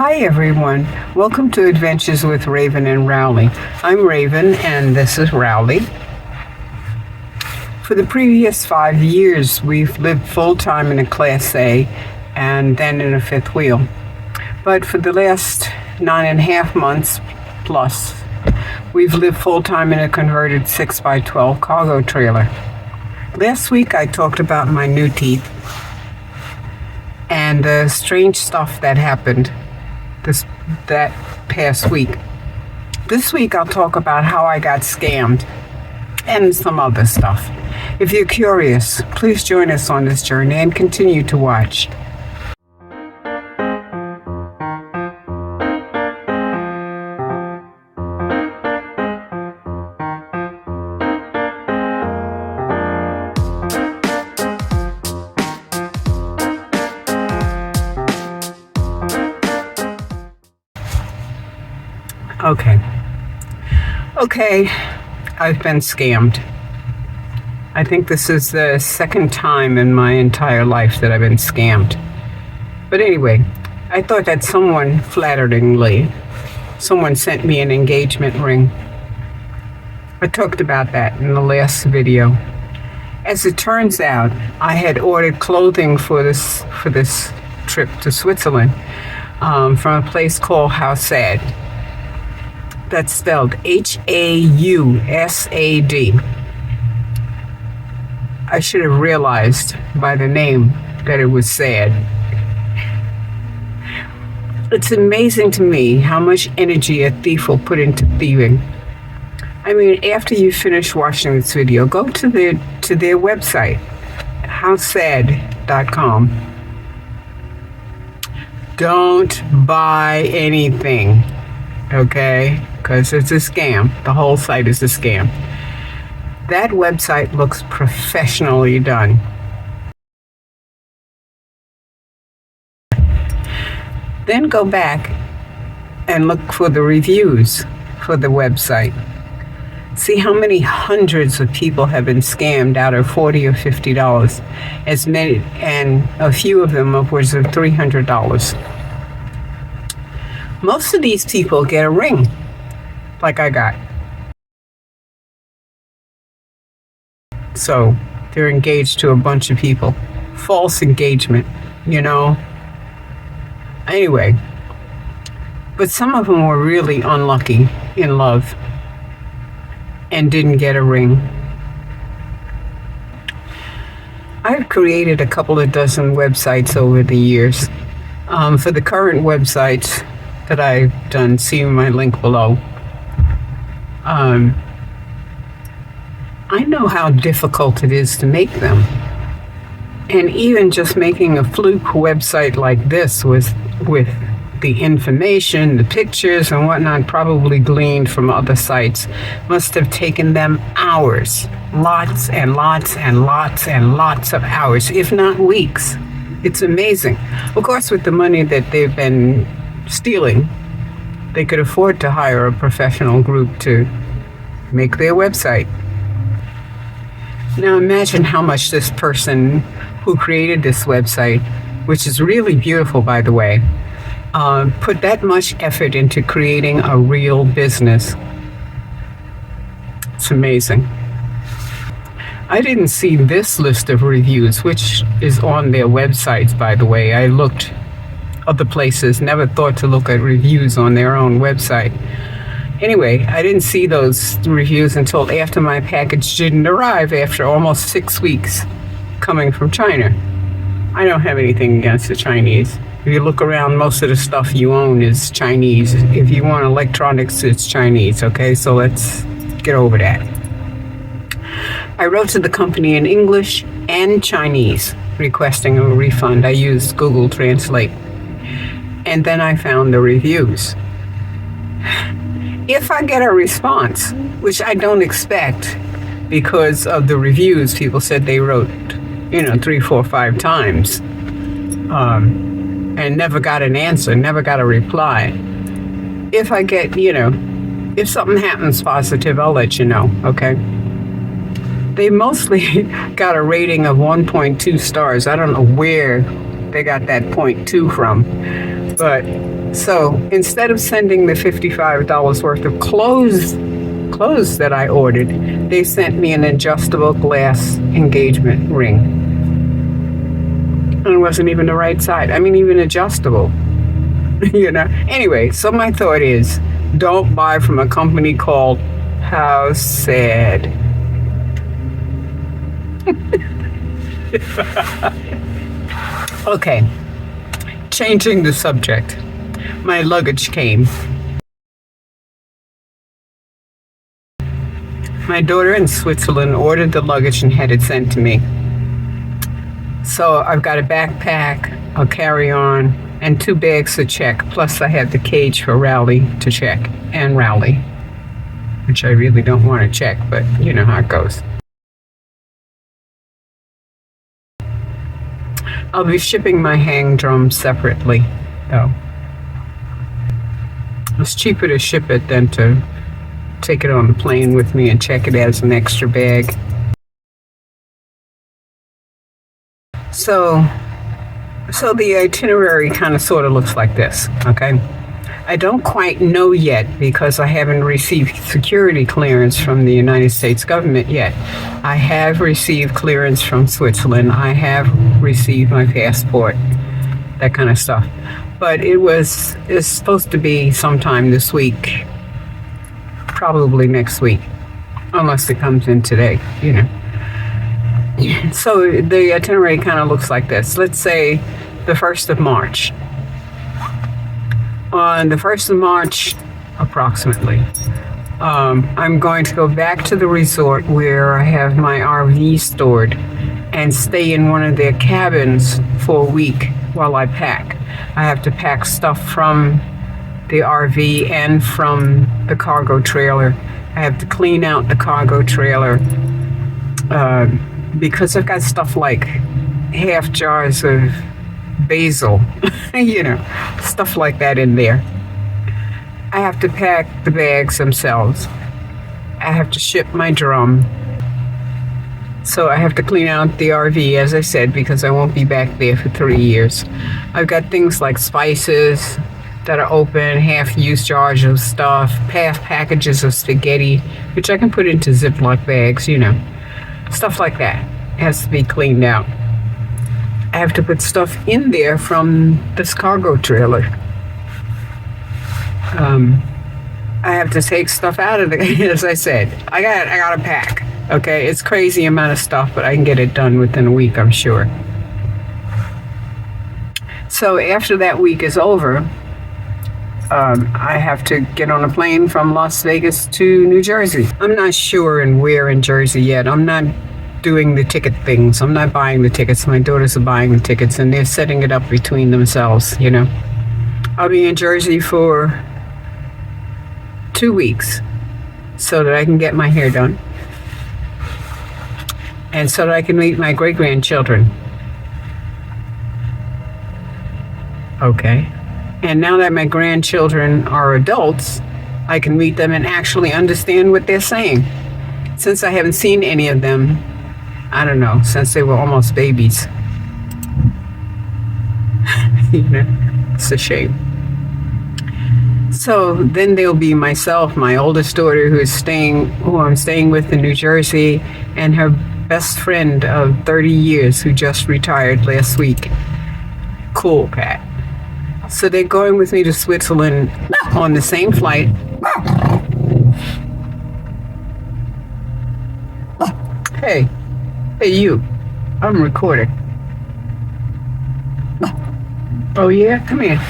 Hi everyone, welcome to Adventures with Raven and Rowley. I'm Raven and this is Rowley. For the previous 5 years, we've lived full-time in a Class A and then in a fifth wheel. But for the last 9.5 months plus, we've lived full-time in a converted 6x12 cargo trailer. Last week I talked about my new teeth and the strange stuff that happened that past week. This week I'll talk about how I got scammed and some other stuff. If you're curious, please join us on this journey and continue to watch. Okay, I've been scammed. I think this is the second time in my entire life that I've been scammed. But anyway, I thought that someone sent me an engagement ring. I talked about that in the last video. As it turns out, I had ordered clothing for this trip to Switzerland from a place called Hausad. That's spelled H-A-U-S-A-D. I should have realized by the name that it was sad. It's amazing to me how much energy a thief will put into thieving. I mean, after you finish watching this video, go to their website, Hausad.com. Don't buy anything, okay? Because it's a scam. The whole site is a scam. That website looks professionally done. Then go back and look for the reviews for the website. See how many hundreds of people have been scammed out of $40 or $50, as many, and a few of them upwards of $300. Most of these people get a ring, like I got. So they're engaged to a bunch of people. False engagement, you know. Anyway, but some of them were really unlucky in love and didn't get a ring. I've created a couple of dozen websites over the years. For the current websites that I've done, see my link below. I know how difficult it is to make them. And even just making a fluke website like this with the information, the pictures and whatnot probably gleaned from other sites must have taken them hours. Lots and lots and lots and lots of hours, if not weeks. It's amazing. Of course, with the money that they've been stealing, they could afford to hire a professional group to make their website. Now imagine how much this person who created this website, which is really beautiful by the way, put that much effort into creating a real business. It's amazing. I didn't see this list of reviews, which is on their websites by the way. I looked other places, never thought to look at reviews on their own website. Anyway, I didn't see those reviews until after my package didn't arrive after almost 6 weeks coming from China. I don't have anything against the Chinese. If you look around, most of the stuff you own is Chinese. If you want electronics, it's Chinese, okay? So let's get over that. I wrote to the company in English and Chinese requesting a refund. I used Google Translate. And then I found the reviews. If I get a response, which I don't expect because of the reviews, people said they wrote, 3, 4, 5 times and never got an answer, never got a reply. If I get, if something happens positive, I'll let you know, okay? They mostly got a rating of 1.2 stars. I don't know where they got that 0.2 from. But so instead of sending the $55 worth of clothes that I ordered, they sent me an adjustable glass engagement ring. And it wasn't even the right side. I mean, even adjustable. Anyway, so my thought is, don't buy from a company called Hausad. Okay, changing the subject. My luggage came. My daughter in Switzerland ordered the luggage and had it sent to me. So I've got a backpack, a carry-on, and 2 bags to check. Plus I have the cage for Rowley to check, and Rowley, which I really don't want to check, but you know how it goes. I'll be shipping my hang drum separately, though. It's cheaper to ship it than to take it on the plane with me and check it as an extra bag. So the itinerary kind of sort of looks like this, okay? I don't quite know yet because I haven't received security clearance from the United States government yet. I have received clearance from Switzerland. I have received my passport, that kind of stuff. But it's supposed to be sometime this week, probably next week, unless it comes in today, So the itinerary kind of looks like this. Let's say the 1st of March. On the 1st of March, approximately, I'm going to go back to the resort where I have my RV stored and stay in one of their cabins for a week while I pack. I have to pack stuff from the RV and from the cargo trailer. I have to clean out the cargo trailer because I've got stuff like half jars of basil, stuff like that in there. I have to pack the bags themselves. I have to ship my drum. So I have to clean out the RV, as I said, because I won't be back there for 3 years. I've got things like spices that are open, half-used jars of stuff, half packages of spaghetti, which I can put into Ziploc bags, stuff like that. It has to be cleaned out. I have to put stuff in there from this cargo trailer. I have to take stuff out of it, as I said. I got to pack. Okay, it's crazy amount of stuff, but I can get it done within a week, I'm sure. So after that week is over, I have to get on a plane from Las Vegas to New Jersey. I'm not sure where in Jersey yet. I'm not doing the ticket things. I'm not buying the tickets. My daughters are buying the tickets, and they're setting it up between themselves, I'll be in Jersey for 2 weeks so that I can get my hair done and so that I can meet my great-grandchildren. Okay. And now that my grandchildren are adults, I can meet them and actually understand what they're saying. Since I haven't seen any of them, I don't know, since they were almost babies. It's a shame. So then there'll be myself, my oldest daughter who I'm staying with in New Jersey, and her best friend of 30 years who just retired last week. Cool cat. So they're going with me to Switzerland on the same flight. Hey you, I'm recording. Oh yeah, come here.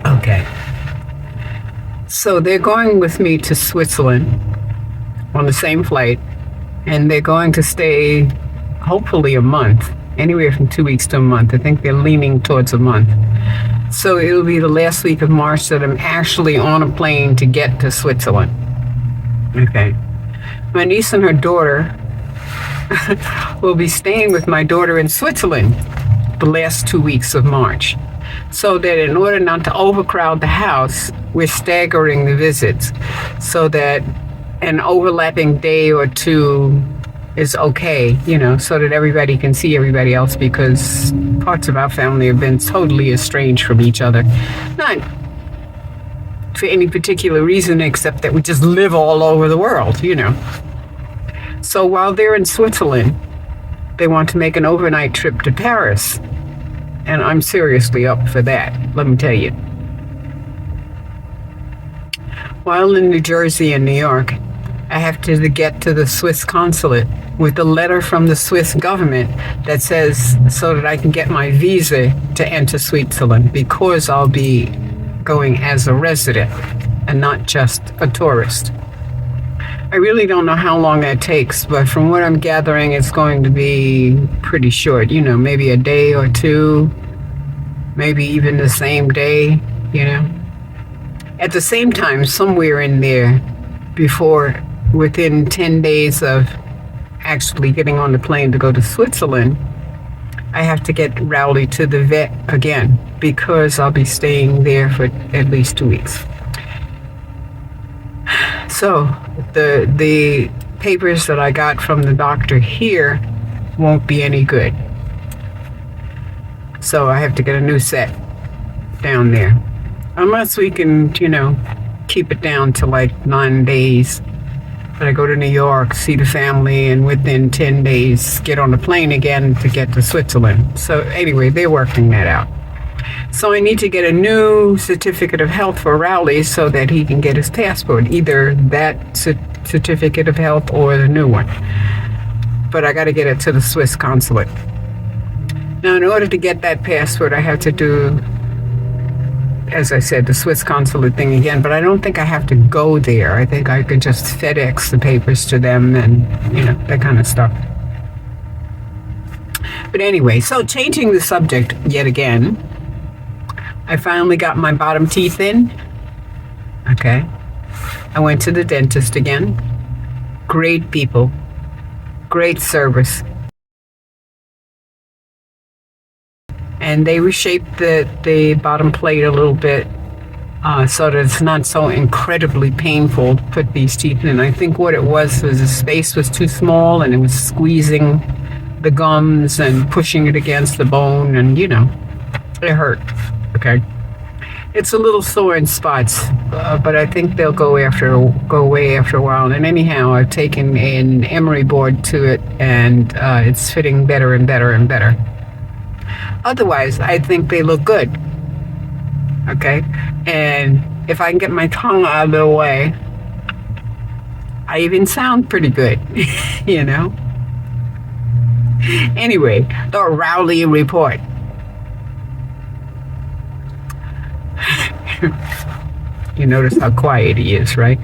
Okay. So they're going with me to Switzerland on the same flight, and they're going to stay hopefully a month, anywhere from 2 weeks to a month. I think they're leaning towards a month. So it'll be the last week of March that I'm actually on a plane to get to Switzerland. Okay. My niece and her daughter will be staying with my daughter in Switzerland the last 2 weeks of March. So that in order not to overcrowd the house, we're staggering the visits so that an overlapping day or two is okay, so that everybody can see everybody else, because parts of our family have been totally estranged from each other. Not for any particular reason except that we just live all over the world, So while they're in Switzerland, they want to make an overnight trip to Paris. And I'm seriously up for that, let me tell you. While in New Jersey and New York, I have to get to the Swiss consulate with a letter from the Swiss government that says, so that I can get my visa to enter Switzerland, because I'll be going as a resident and not just a tourist. I really don't know how long that takes, but from what I'm gathering, it's going to be pretty short, maybe a day or two, maybe even the same day, At the same time, somewhere in there, within 10 days of actually getting on the plane to go to Switzerland, I have to get Rowley to the vet again, because I'll be staying there for at least 2 weeks. So the papers that I got from the doctor here won't be any good. So I have to get a new set down there. Unless we can, keep it down to like 9 days. But I go to New York, see the family, and within 10 days get on the plane again to get to Switzerland. So anyway, they're working that out. So I need to get a new certificate of health for Rowley so that he can get his passport, either that certificate of health or the new one. But I got to get it to the Swiss consulate. Now, in order to get that passport, I have to do, as I said, the Swiss consulate thing again, but I don't think I have to go there. I think I could just FedEx the papers to them and, that kind of stuff. But anyway, so changing the subject yet again, I finally got my bottom teeth in. Okay. I went to the dentist again. Great people. Great service. And they reshaped the bottom plate a little bit so that it's not so incredibly painful to put these teeth in. I think what it was the space was too small, and it was squeezing the gums and pushing it against the bone, and it hurt. Okay, it's a little sore in spots, but I think they'll go away after a while. And anyhow, I've taken an emery board to it, and it's fitting better and better and better. Otherwise, I think they look good. Okay, and if I can get my tongue out of the way, I even sound pretty good. Anyway, the Rowley report. You notice how quiet he is, right?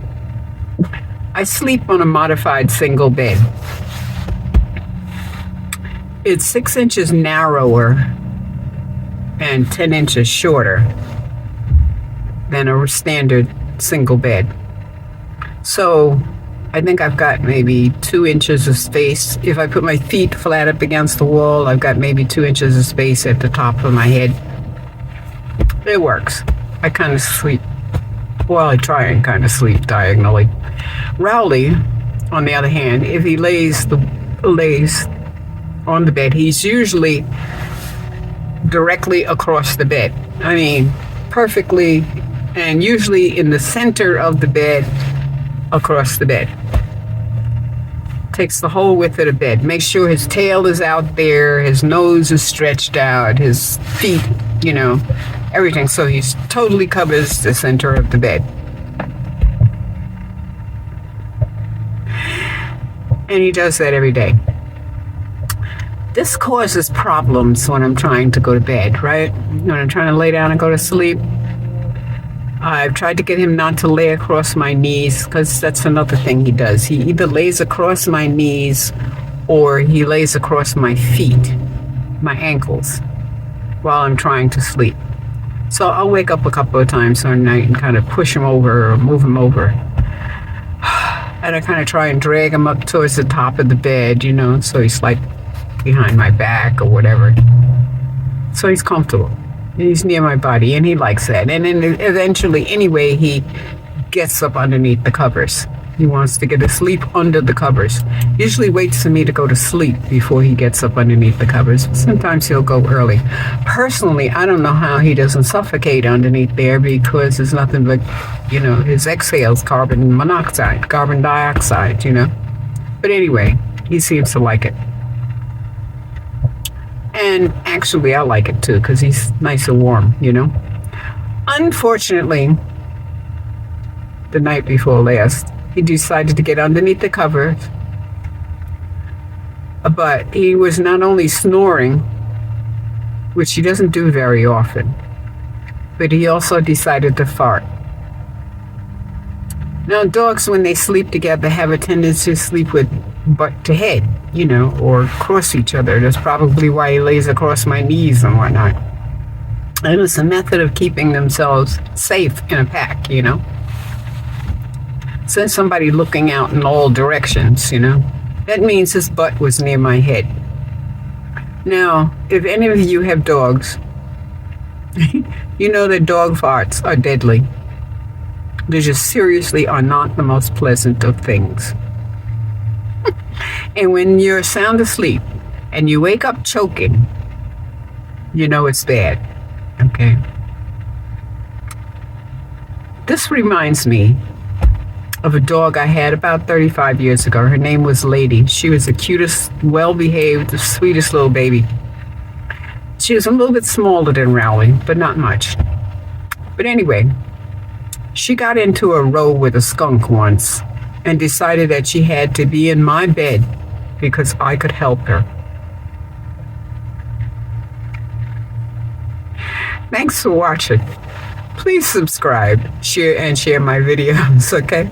I sleep on a modified single bed. It's 6 inches narrower and 10 inches shorter than a standard single bed. So I think I've got maybe 2 inches of space. If I put my feet flat up against the wall, I've got maybe 2 inches of space at the top of my head. It works. I kind of sleep. Well, I try and kind of sleep diagonally. Rowley, on the other hand, if he lays on the bed, he's usually directly across the bed. I mean, perfectly, and usually in the center of the bed, across the bed. Takes the whole width of the bed. Makes sure his tail is out there, his nose is stretched out, his feet, everything. So he totally covers the center of the bed. And he does that every day. This causes problems when I'm trying to go to bed, right? When I'm trying to lay down and go to sleep. I've tried to get him not to lay across my knees, because that's another thing he does. He either lays across my knees or he lays across my feet, my ankles, while I'm trying to sleep. So I'll wake up a couple of times during the night and kind of push him over or move him over. And I kind of try and drag him up towards the top of the bed, so he's like behind my back or whatever. So he's comfortable. He's near my body, and he likes that. And then eventually, anyway, he gets up underneath the covers. He wants to get to sleep under the covers. Usually waits for me to go to sleep before he gets up underneath the covers. Sometimes he'll go early. Personally, I don't know how he doesn't suffocate underneath there, because there's nothing but, his exhales carbon monoxide, carbon dioxide, But anyway, he seems to like it. And actually, I like it too, because he's nice and warm, Unfortunately, the night before last, he decided to get underneath the covers, but he was not only snoring, which he doesn't do very often, but he also decided to fart. Now, dogs, when they sleep together, have a tendency to sleep with butt to head, or cross each other. That's probably why he lays across my knees and whatnot. And it's a method of keeping themselves safe in a pack, Since somebody looking out in all directions, that means his butt was near my head. Now, if any of you have dogs, you know that dog farts are deadly. They just seriously are not the most pleasant of things. And when you're sound asleep and you wake up choking, it's bad. Okay? This reminds me of a dog I had about 35 years ago. Her name was Lady. She was the cutest, well-behaved, the sweetest little baby. She was a little bit smaller than Rowley, but not much. But anyway, she got into a row with a skunk once and decided that she had to be in my bed because I could help her. Thanks for watching. Please subscribe, share, and share my videos, okay?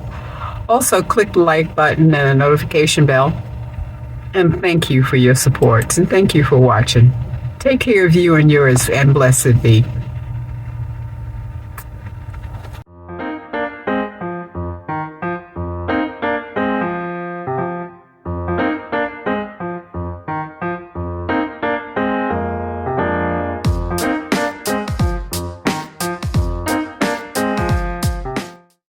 Also, click the like button and the notification bell. And thank you for your support, and thank you for watching. Take care of you and yours, and blessed be.